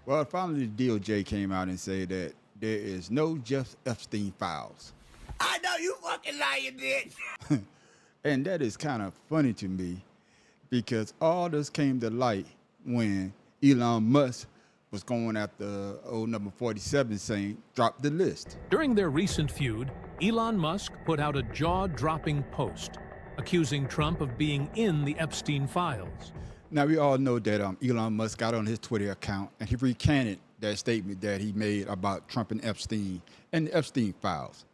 Well, finally, the DOJ came out and said that there is no Jeff Epstein files. I know you fucking lying, bitch. And that is kind of funny to me because all this came to light when Elon Musk was going after old number 47 saying, drop the list. During their recent feud, Elon Musk put out a jaw-dropping post accusing Trump of being in the Epstein files. Now, we all know that Elon Musk got on his Twitter account and he recanted that statement that he made about Trump and Epstein and the Epstein files.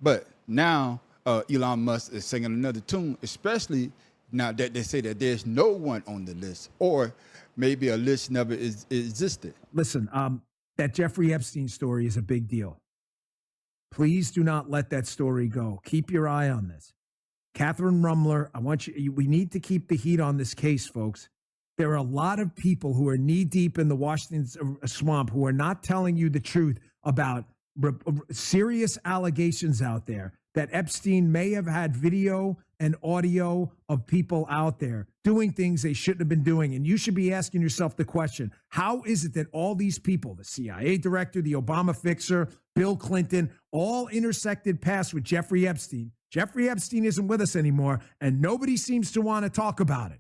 But now Elon Musk is singing another tune, especially now that they say that there's no one on the list, or maybe a list never existed. Listen, that Jeffrey Epstein story is a big deal. Please do not let that story go. Keep your eye on this. Catherine Rumler, we need to keep the heat on this case, folks. There are a lot of people who are knee deep in the Washington swamp who are not telling you the truth about serious allegations out there that Epstein may have had video and audio of people out there doing things they shouldn't have been doing. And you should be asking yourself the question, how is it that all these people, the CIA director, the Obama fixer, Bill Clinton, all intersected paths with Jeffrey Epstein? Jeffrey Epstein isn't with us anymore, and nobody seems to want to talk about it.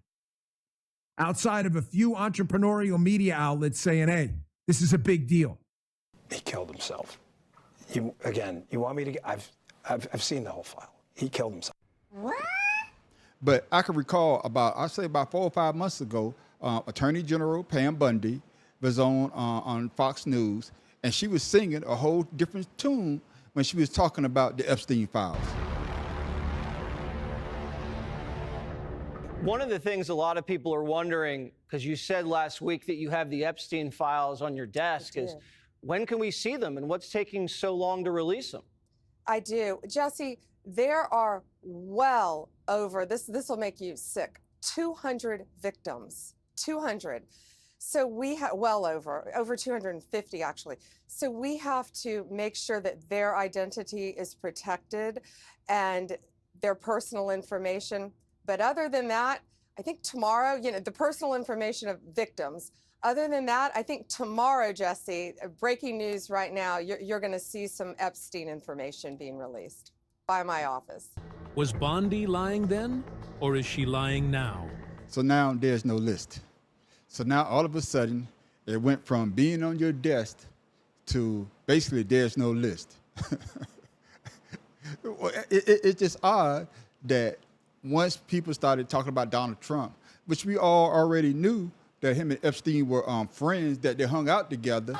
Outside of a few entrepreneurial media outlets saying, hey, this is a big deal. He killed himself. You want me to I've seen the whole file. He killed himself. What? But I can recall about 4 or 5 months ago, Attorney General Pam Bondi was on Fox News, and she was singing a whole different tune when she was talking about the Epstein files. One of the things a lot of people are wondering, because you said last week that you have the Epstein files on your desk, is when can we see them and what's taking so long to release them? I do. Jesse, there are well over, this will make you sick, 200 victims, 200. So we have, over 250 actually. So we have to make sure that their identity is protected and their personal information. But other than that, I think tomorrow, the personal information of victims. Other than that, I think tomorrow, Jesse, breaking news right now, you're going to see some Epstein information being released by my office. Was Bondi lying then, or is she lying now? So now there's no list. So now all of a sudden, it went from being on your desk to basically there's no list. It's just odd that once people started talking about Donald Trump, which we all already knew that him and Epstein were friends, that they hung out together.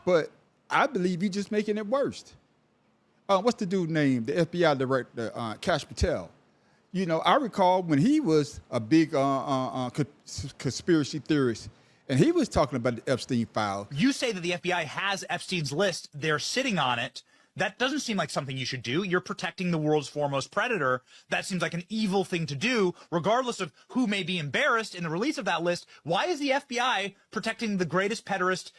But I believe he's just making it worse. What's the dude's name? The FBI director, Kash Patel. I recall when he was a big conspiracy theorist, and he was talking about the Epstein file. You say that the FBI has Epstein's list. They're sitting on it. That doesn't seem like something you should do. You're protecting the world's foremost predator. That seems like an evil thing to do, regardless of who may be embarrassed in the release of that list. Why is the FBI protecting the greatest pederast,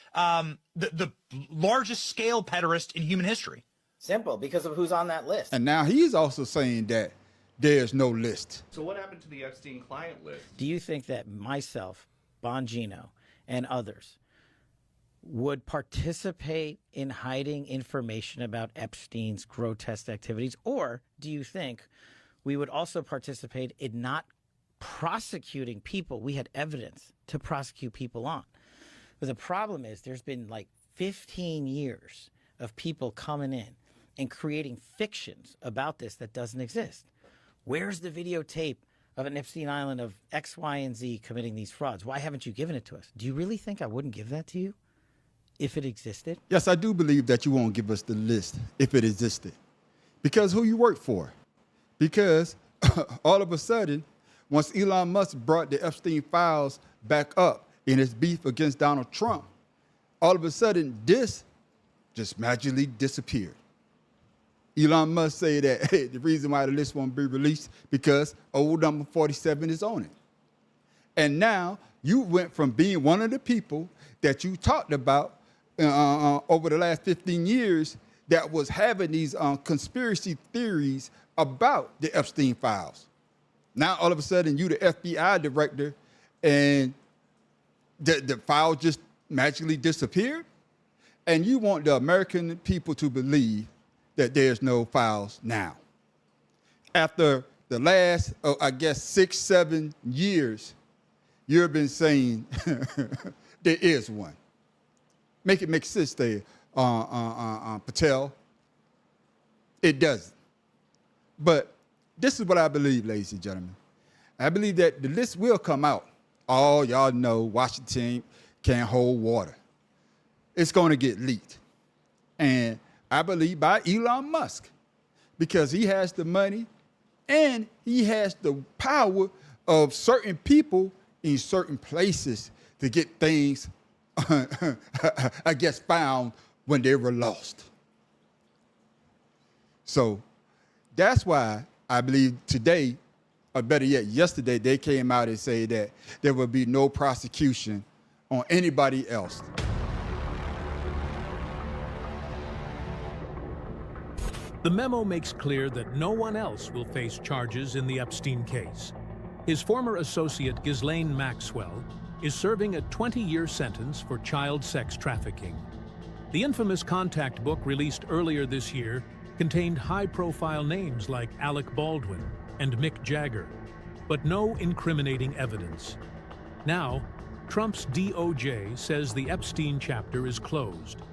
the largest scale pederast in human history? Simple, because of who's on that list. And now he's also saying that there's no list. So what happened to the Epstein client list? Do you think that myself, Bongino, and others would participate in hiding information about Epstein's grotesque activities? Or do you think we would also participate in not prosecuting people we had evidence to prosecute people on? But the problem is there's been like 15 years of people coming in and creating fictions about this that doesn't exist. Where's the videotape of an Epstein Island of X, Y, and Z committing these frauds? Why haven't you given it to us? Do you really think I wouldn't give that to you if it existed? Yes, I do believe that you won't give us the list if it existed. Because who you work for? Because all of a sudden, once Elon Musk brought the Epstein files back up in his beef against Donald Trump, all of a sudden this just magically disappeared. Elon Musk say that hey, the reason why the list won't be released because old number 47 is on it. And now you went from being one of the people that you talked about over the last 15 years that was having these conspiracy theories about the Epstein files. Now, all of a sudden, you the FBI director, and the file just magically disappeared? And you want the American people to believe that there's no files now. After the last, I guess, 6-7 years, you've been saying there is one. Make it make sense there, Patel. It doesn't. But this is what I believe, ladies and gentlemen. I believe that the list will come out. Oh, y'all know Washington can't hold water. It's going to get leaked. And I believe by Elon Musk, because he has the money and he has the power of certain people in certain places to get things, I guess, found when they were lost. So that's why I believe today, or better yet, yesterday, they came out and say that there will be no prosecution on anybody else. The memo makes clear that no one else will face charges in the Epstein case. His former associate, Ghislaine Maxwell, is serving a 20-year sentence for child sex trafficking. The infamous contact book released earlier this year contained high-profile names like Alec Baldwin and Mick Jagger, but no incriminating evidence. Now, Trump's DOJ says the Epstein chapter is closed.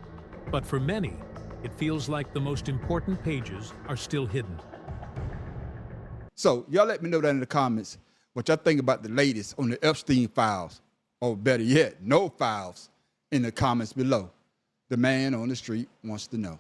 But for many, it feels like the most important pages are still hidden. So y'all let me know down in the comments what y'all think about the latest on the Epstein files, or better yet, no files, in the comments below. The man on the street wants to know.